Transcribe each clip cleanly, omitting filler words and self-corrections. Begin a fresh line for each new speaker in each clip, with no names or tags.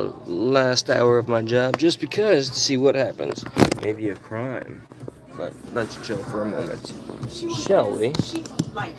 the last hour of my job just because to see what happens. Maybe a crime. But let's chill for a moment. Shall we?
Like,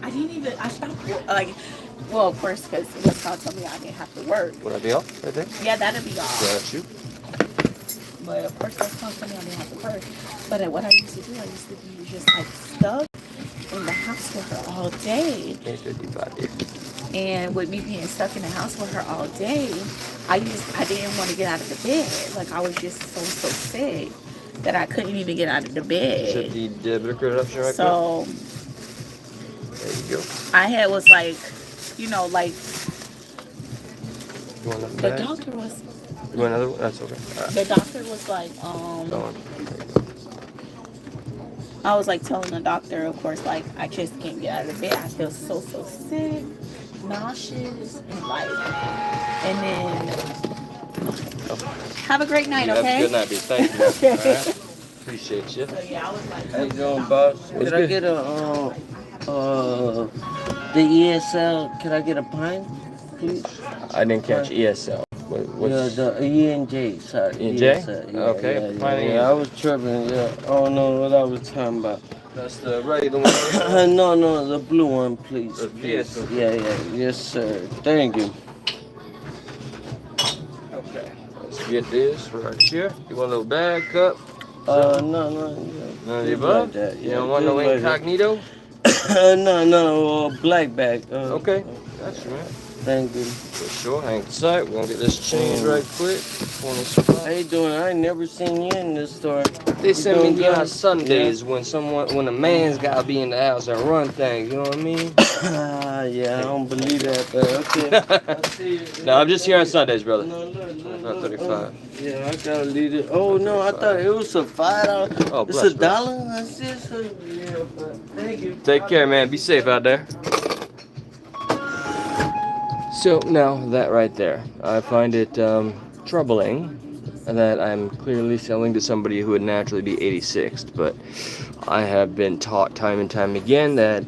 I didn't even, I stopped, like, well, of course, because West Coast told me I didn't have to work.
Would I be off right there?
Yeah, that'd be all.
Got you.
But of course, West Coast told me I didn't have to work. But what I used to do, I used to be just like stuck in the house with her all day.
8:55 there.
And with me being stuck in the house with her all day, I didn't want to get out of the bed. Like, I was just so sick that I couldn't even get out of the bed.
Should the debit credit option right
so
there you go.
I had was like, you know, like
You want another
the
bag?
doctor was.
You want another one? That's okay. All right.
The doctor was like,
Go on.
I was like telling the doctor, of course, like I just can't get out of bed. I feel so sick, nauseous, and like, and then have a great night,
Have
okay?
a good night, bitch. Thank you.
Okay.
All right. Appreciate you.
So yeah, I was like,
How you doing, boss?
What's
Could I
good?
get the ESL? Could I get a pint, please?
I didn't catch ESL. What's
Yeah, the ENJ, sorry.
ENJ?
ESL,
Okay,
yeah,
pint of
I was tripping, yeah. I don't know what I was talking about.
That's the regular one.
No, the blue one, please.
The
please.
ESL.
Yeah, yes, sir. Thank you.
Okay. Let's get this right here. You want a little bag, cup?
No.
None of the
Just
above?
like that,
You
yeah,
don't want no
just like that.
incognito?
No, black bag.
Okay. That's right.
Thank you.
For sure. Hang tight. We're gonna get this changed right quick.
How you doing? I ain't never seen you in this store.
They
You
send me
doing
the on
good?
Sundays when a man's gotta be in the house and run things. You know what I mean?
Yeah, I don't believe that, but okay.
No, I'm just here on Sundays, brother.
No, look.
35.
Yeah, I gotta leave it. Oh no, I thought it was a $5.
Oh,
It's
bless,
$1.
bless.
That's it. So, yeah, but thank you.
Take care, man. Be safe out there. So now that right there, I find it troubling that I'm clearly selling to somebody who would naturally be 86th, but I have been taught time and time again that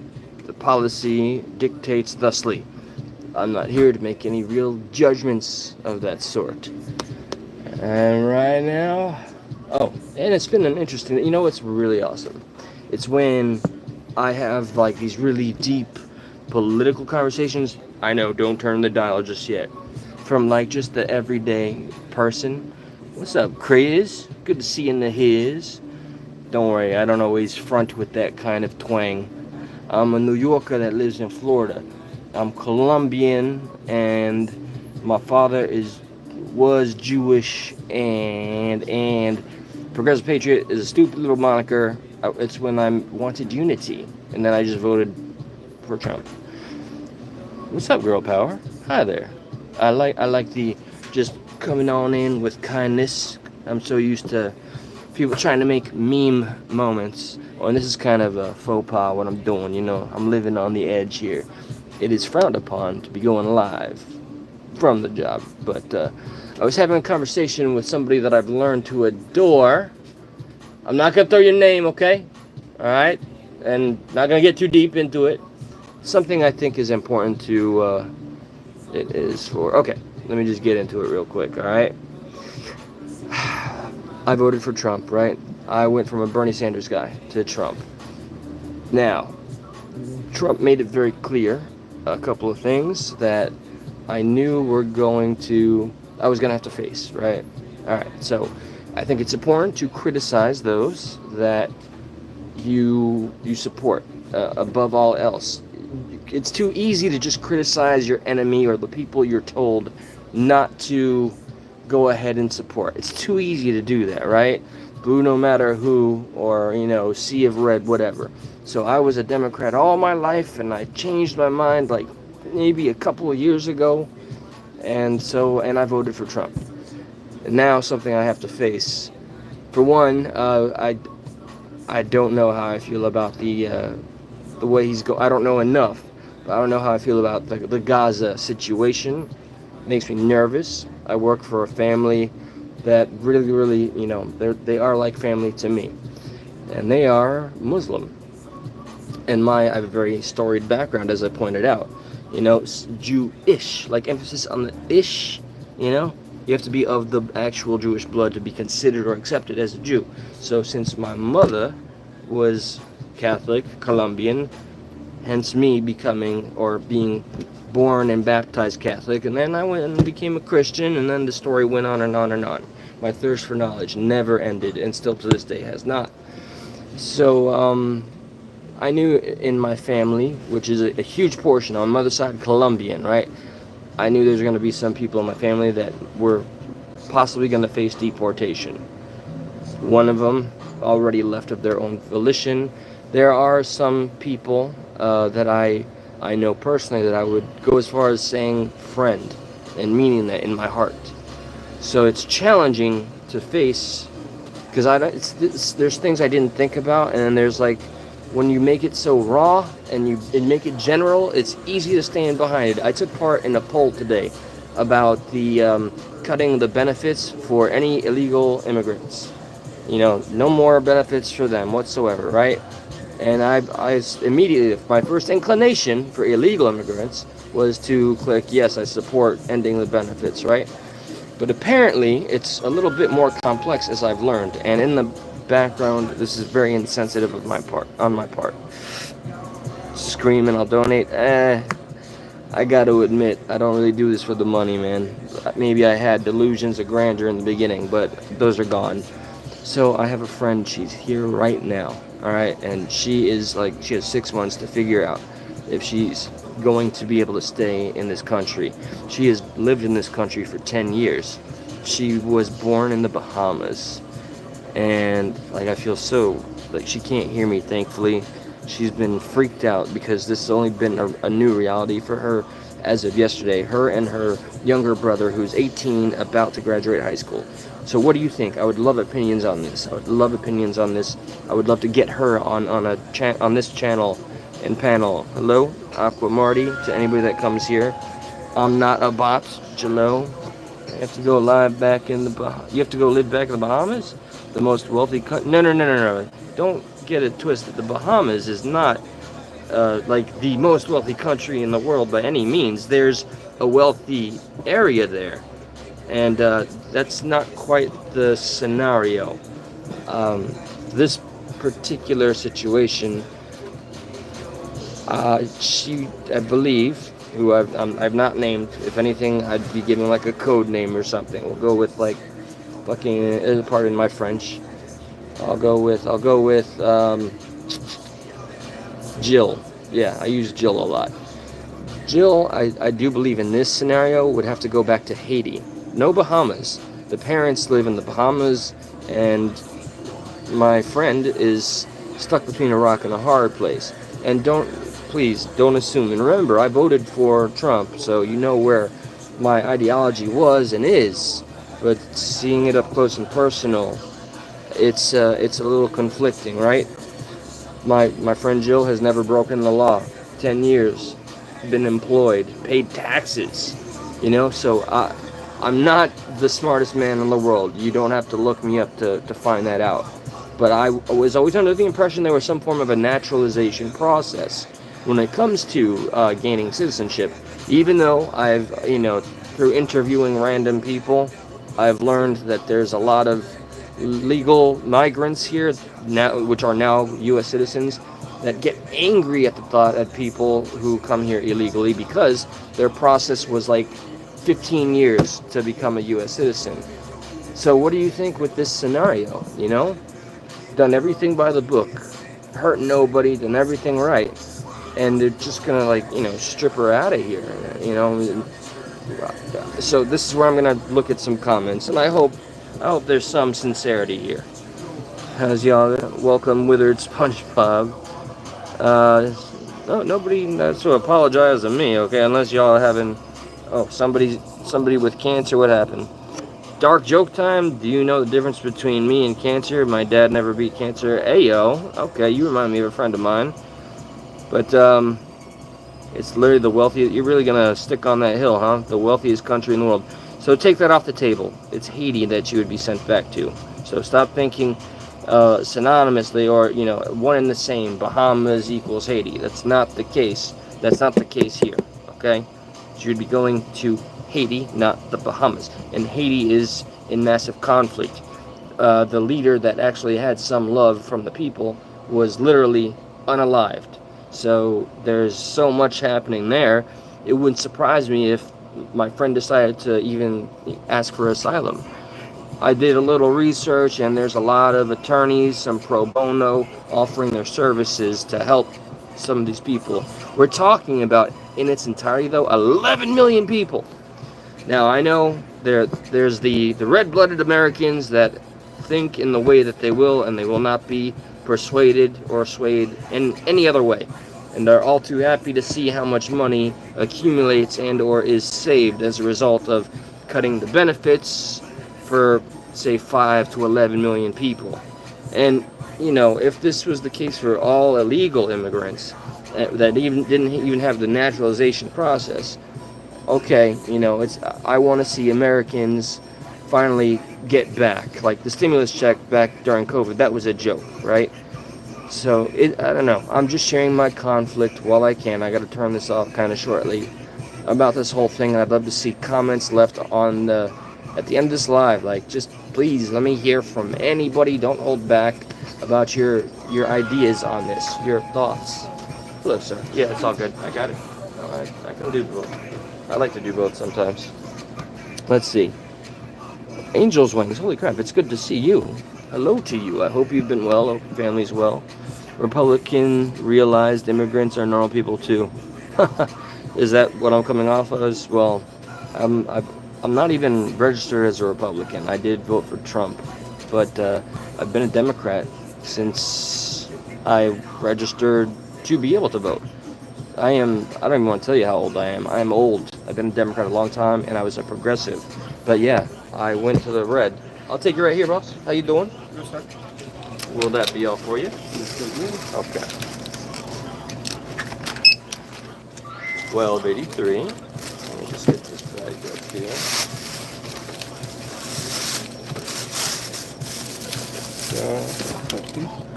the policy dictates thusly. I'm not here to make any real judgments of that sort. And right now, oh, and it's been an interesting, you know what's really awesome? It's when I have like these really deep political conversations. I know, don't turn the dial just yet. From like just the everyday person. What's up, Chris? Good to see you in the his. Don't worry, I don't always front with that kind of twang. I'm a New Yorker that lives in Florida. I'm Colombian, and my father was Jewish, and Progressive Patriot is a stupid little moniker. It's when I wanted unity, and then I just voted for Trump. What's up, girl power? Hi there. I like the just coming on in with kindness. I'm so used to people trying to make meme moments. Oh, and this is kind of a faux pas what I'm doing, you know. I'm living on the edge here. It is frowned upon to be going live from the job. But I was having a conversation with somebody that I've learned to adore. I'm not going to throw your name, okay? All right? And not going to get too deep into it. Something I think is important to, it is for, okay, let me just get into it real quick, all right? I voted for Trump, right? I went from a Bernie Sanders guy to Trump. Now, Trump made it very clear a couple of things that I knew I was going to have to face, right? All right, so I think it's important to criticize those that you support above all else. It's too easy to just criticize your enemy or the people you're told not to go ahead and support. It's too easy to do that, right? Boo no matter who, or, you know, sea of red, whatever. So I was a Democrat all my life, and I changed my mind like maybe a couple of years ago, and I voted for Trump. And now something I have to face. For one, I don't know how I feel about the way he's I don't know enough. But I don't know how I feel about the Gaza situation. It makes me nervous. I work for a family that really, you know, they are like family to me. And they are Muslim. And I have a very storied background, as I pointed out. You know, Jewish, like emphasis on the ish, You know, you have to be of the actual Jewish blood to be considered or accepted as a Jew. So since my mother was Catholic, Colombian, hence me becoming or being born and baptized Catholic, and then I went and became a Christian, and then the story went on and on and on. My thirst for knowledge never ended, and still to this day has not. So I knew in my family, which is a huge portion on my mother's side, Colombian, right? I knew there's going to be some people in my family that were possibly going to face deportation. One of them already left of their own volition. There are some people that I know personally that I would go as far as saying friend and meaning that in my heart. So it's challenging to face because there's things I didn't think about, and then there's like when you make it so raw and you make it general, it's easy to stand behind it. I took part in a poll today about the cutting the benefits for any illegal immigrants. You know, no more benefits for them whatsoever, right? And I immediately, my first inclination for illegal immigrants was to click, yes, I support ending the benefits, right? But apparently, it's a little bit more complex as I've learned. And in the background, this is very insensitive on my part. Screaming, I'll donate. I got to admit, I don't really do this for the money, man. Maybe I had delusions of grandeur in the beginning, but those are gone. So I have a friend, she's here right now, all right? And she has 6 months to figure out if she's going to be able to stay in this country. She has lived in this country for 10 years. She was born in the Bahamas. And I feel so, she can't hear me, thankfully. She's been freaked out because this has only been a new reality for her as of yesterday. Her and her younger brother, who's 18, about to graduate high school. So what do you think? I would love opinions on this. I would love to get her on this channel and panel. Hello, Aqua Marty, to anybody that comes here. I'm not a bot, Jello. You have to go live back in you have to go live back in the Bahamas? The most wealthy country? No. Don't get it twisted. The Bahamas is not the most wealthy country in the world by any means. There's a wealthy area there. And that's not quite the scenario. This particular situation, she, I believe, who I've not named. If anything, I'd be giving a code name or something. We'll go with fucking, pardon my French. I'll go with Jill. Yeah, I use Jill a lot. Jill, I do believe in this scenario would have to go back to Haiti. No Bahamas. The parents live in the Bahamas, and my friend is stuck between a rock and a hard place. And please don't assume. And remember, I voted for Trump, so you know where my ideology was and is. But seeing it up close and personal, it's a little conflicting, right? My friend Jill has never broken the law. 10 years, been employed, paid taxes, so I'm not the smartest man in the world. You don't have to look me up to find that out. But I was always under the impression there was some form of a naturalization process when it comes to gaining citizenship. Even though I've, through interviewing random people, I've learned that there's a lot of legal migrants here now, which are now U.S. citizens, that get angry at the thought of people who come here illegally because their process was 15 years to become a U.S. citizen. So what do you think with this scenario? Done everything by the book, hurt nobody, done everything right, and they're just gonna strip her out of here, So this is where I'm gonna look at some comments, and I hope there's some sincerity here. How's y'all? Welcome, Withered SpongeBob. No, nobody has to apologize to me, okay? Unless y'all are having, somebody with cancer. What happened? Dark joke time. Do you know the difference between me and cancer? My dad never beat cancer. Ayo. Okay, you remind me of a friend of mine. But it's literally the wealthiest. You're really gonna stick on that hill, huh? The wealthiest country in the world. So take that off the table. It's Haiti that you would be sent back to. So stop thinking synonymously or one and the same. Bahamas equals Haiti. That's not the case. That's not the case here. Okay. So you'd be going to Haiti, not the Bahamas. And Haiti is in massive conflict. The leader that actually had some love from the people was literally unalived. So there's so much happening there. It wouldn't surprise me if my friend decided to even ask for asylum. I did a little research, and there's a lot of attorneys, some pro bono, offering their services to help some of these people. We're talking about, in its entirety though, 11 million people. Now, I know there's the red-blooded Americans that think in the way that they will, and they will not be persuaded or swayed in any other way. And are all too happy to see how much money accumulates and or is saved as a result of cutting the benefits for, say, 5 to 11 million people. And, if this was the case for all illegal immigrants that even didn't even have the naturalization process, okay, I want to see Americans finally get back. Like the stimulus check back during COVID, that was a joke, right? So, I don't know. I'm just sharing my conflict while I can. I got to turn this off kind of shortly about this whole thing. I'd love to see comments left on at the end of this live. Like, just please let me hear from anybody. Don't hold back about your ideas on this, your thoughts. Hello, sir. Yeah, it's all good. I got it. I can do both. I like to do both sometimes. Let's see. Angel's Wings. Holy crap, it's good to see you. Hello to you. I hope you've been well. I hope your family's well. Republican realized immigrants are normal people too. Is that what I'm coming off as? Well, I'm not even registered as a Republican. I did vote for Trump, but I've been a Democrat since I registered to be able to vote. I don't even want to tell you how old I am. I am old. I've been a Democrat a long time, and I was a progressive. But yeah, I went to the red. I'll take you right here, boss. How you doing?
Good, sir.
Will that be all for you? Okay. 1283. Let me just get this bag up here.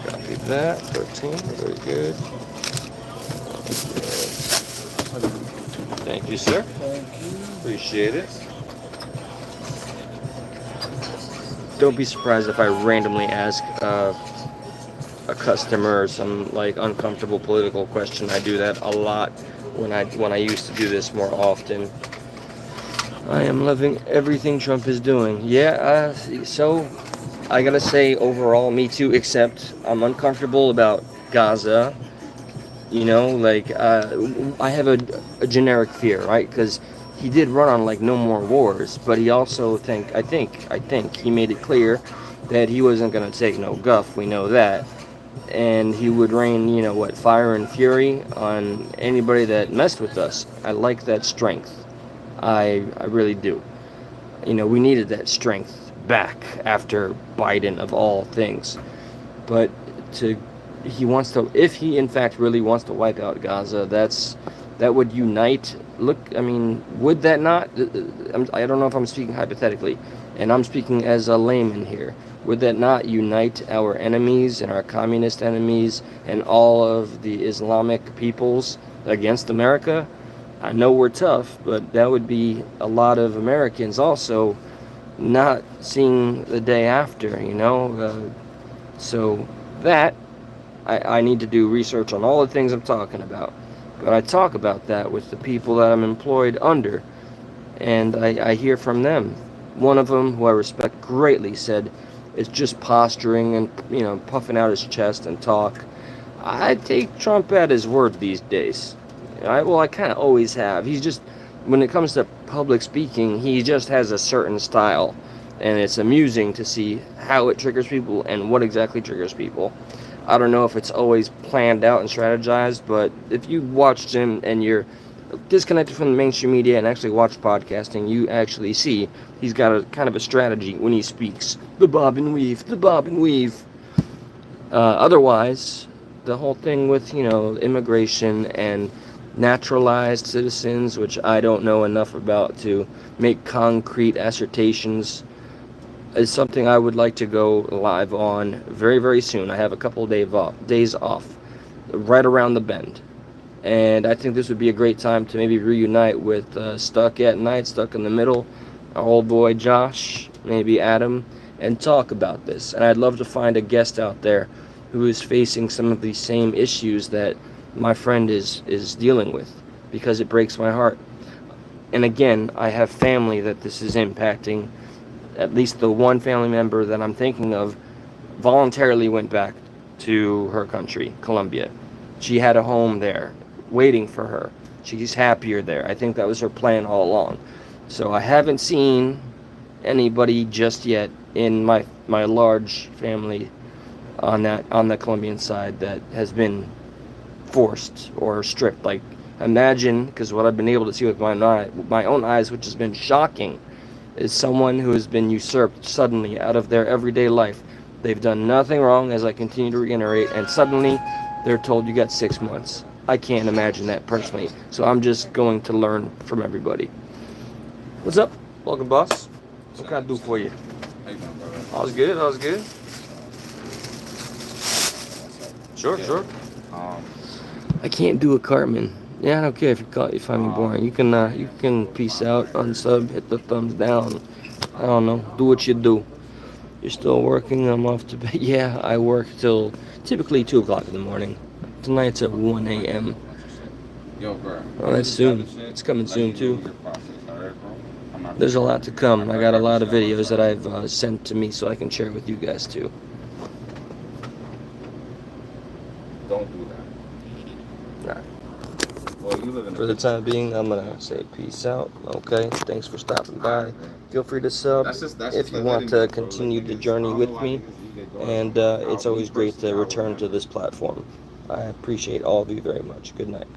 Copy that. 13. Very good. Thank you, sir.
Thank you.
Appreciate it. Don't be surprised if I randomly ask a customer some uncomfortable political question. I do that a lot when I used to do this more often. I am loving everything Trump is doing. Yeah, so I gotta say overall, me too, except I'm uncomfortable about Gaza. I have a generic fear, right? Because he did run on no more wars, but he also I think he made it clear that he wasn't gonna take no guff. We know that, and he would rain, fire and fury on anybody that messed with us. I like that strength. I really do. We needed that strength back after Biden of all things, but he wants to, if he in fact really wants to wipe out Gaza, that would unite. Look, would that not? I don't know if I'm speaking hypothetically, and I'm speaking as a layman here. Would that not unite our enemies and our communist enemies and all of the Islamic peoples against America? I know we're tough, but that would be a lot of Americans also not seeing the day after, so that I need to do research on all the things I'm talking about. But I talk about that with the people that I'm employed under, and I hear from them. One of them, who I respect greatly, said it's just posturing and, puffing out his chest and talk. I take Trump at his word these days. I kind of always have. He's just, when it comes to public speaking, he just has a certain style, and it's amusing to see how it triggers people and what exactly triggers people. I don't know if it's always planned out and strategized, but if you watched him and you're disconnected from the mainstream media and actually watch podcasting, you actually see he's got a kind of a strategy when he speaks. The bob and weave, the bob and weave. Otherwise, the whole thing with, immigration and naturalized citizens, which I don't know enough about to make concrete assertions, is something I would like to go live on very, very soon. I have a couple of days off right around the bend. And I think this would be a great time to maybe reunite with Stuck at Night, Stuck in the Middle, our old boy Josh, maybe Adam, and talk about this. And I'd love to find a guest out there who is facing some of these same issues that my friend is dealing with, because it breaks my heart. And again, I have family that this is impacting. At least the one family member that I'm thinking of voluntarily went back to her country, Colombia. She had a home there waiting for her. She's happier there. I think that was her plan all along. So I haven't seen anybody just yet in my large family on the Colombian side that has been forced or stripped. Like, imagine, because what I've been able to see with my own eyes, which has been shocking, is someone who has been usurped suddenly out of their everyday life. They've done nothing wrong, as I continue to reiterate, and suddenly they're told you got 6 months. I can't imagine that personally, so I'm just going to learn from everybody. What's up? Welcome, boss. What can I do for you?
How you doing, brother?
All's good, all's good. Sure. I can't do a Cartman. Yeah, I don't care if you find me boring. You can peace out, unsub, hit the thumbs down. I don't know. Do what you do. You're still working? I'm off to bed. Yeah, I work till typically 2 o'clock in the morning. Tonight's at 1 a.m.
Yo, bro.
Oh, that's soon. It's coming soon, too. There's a lot to come. I got a lot of videos that I've sent to me so I can share with you guys, too.
Don't do that.
Nah.
Well, you live in
For the time being, I'm going to say peace out. Okay, thanks for stopping by. Feel free to sub if you want to continue the journey with me. And it's always great to return to this platform. I appreciate all of you very much. Good night.